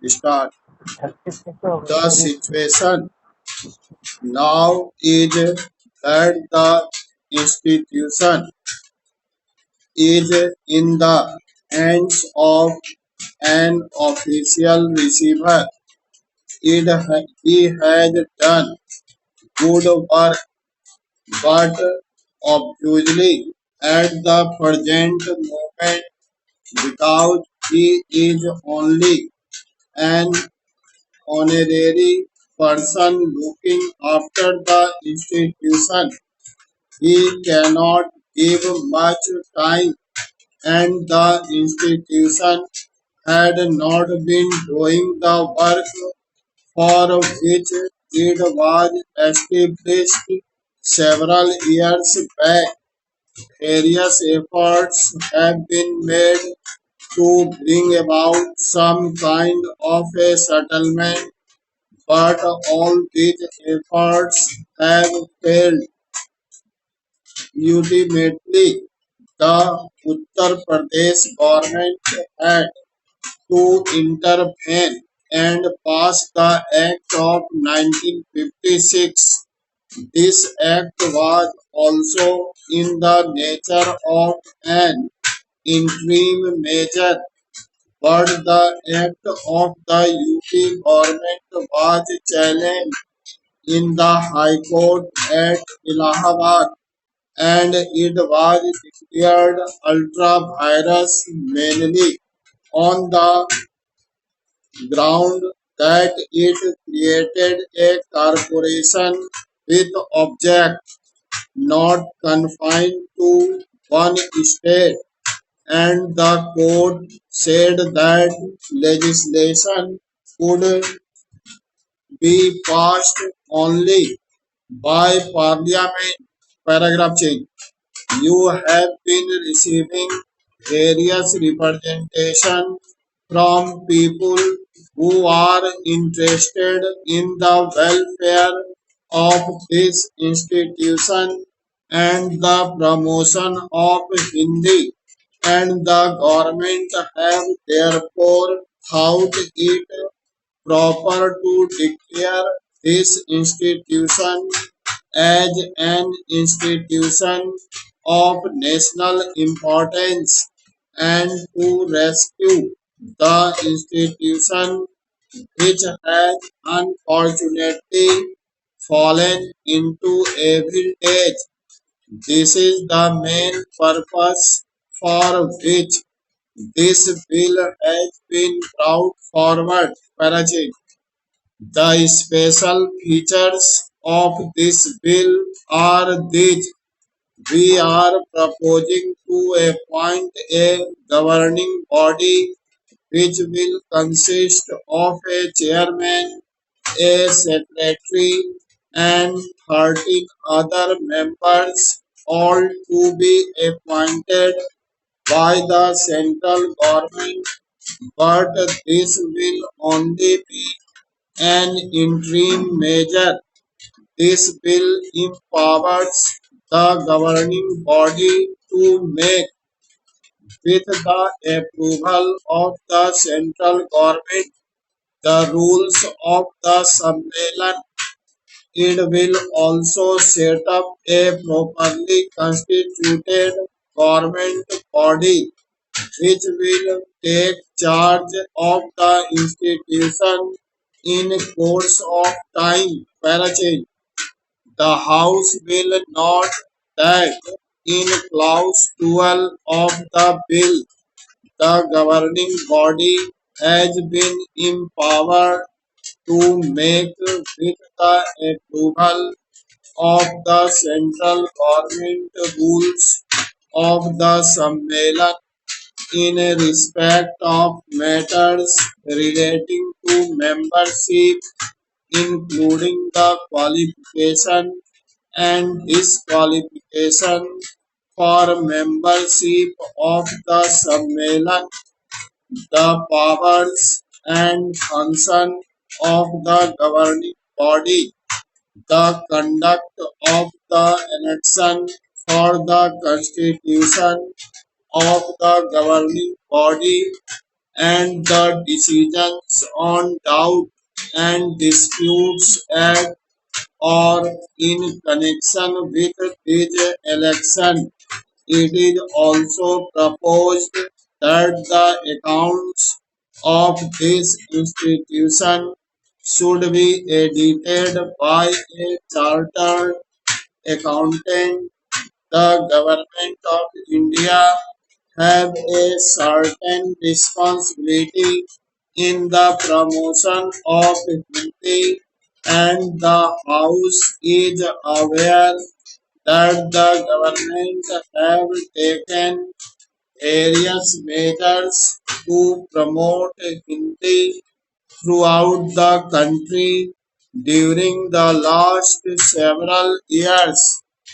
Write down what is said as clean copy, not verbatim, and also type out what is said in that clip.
Start. The situation now is that the institution is in the hands of an official receiver. He has done good work, but obviously at the present moment, because he is only an honorary person looking after the institution, he cannot give much time, and the institution had not been doing the work for which it was established several years back. Various efforts have been made to bring about some kind of a settlement, but all these efforts have failed. Ultimately, the Uttar Pradesh government had to intervene and pass the Act of 1956. This act was also in the nature of an interim measure, but the act of the UP government was challenged in the High Court at Allahabad, and it was declared ultra-virus mainly on the ground that it created a corporation with object not confined to one state, and the court said that legislation could be passed only by parliament. Paragraph change. You have been receiving various representation from people who are interested in the welfare of this institution and the promotion of Hindi, and the government have therefore thought it proper to declare this institution as an institution of national importance, and to rescue the institution which has unfortunately fallen into evil age. This is the main purpose for which this bill has been brought forward. Parajit. The special features of this bill are these: we are proposing to appoint a governing body which will consist of a chairman, a secretary, and 13 other members, all to be appointed by the central government, but this will only be an interim measure. This bill empowers the governing body to make, with the approval of the central government, the rules of the Sammelan. It will also set up a properly constituted government body which will take charge of the institution in course of time. Parachate. The House will note that in clause 12 of the bill, the governing body has been empowered to make, with the approval of the central government, rules of the Sammelan in respect of matters relating to membership, including the qualification and disqualification for membership of the Sammelan, the powers and function of the governing body, the conduct of the election for the constitution of the governing body, and the decisions on doubt and disputes at or in connection with this election. It is also proposed that the accounts of this institution should be audited by a chartered accountant. The government of India have a certain responsibility in the promotion of Hindi, and the House is aware that the government have taken various measures to promote Hindi throughout the country during the last several years.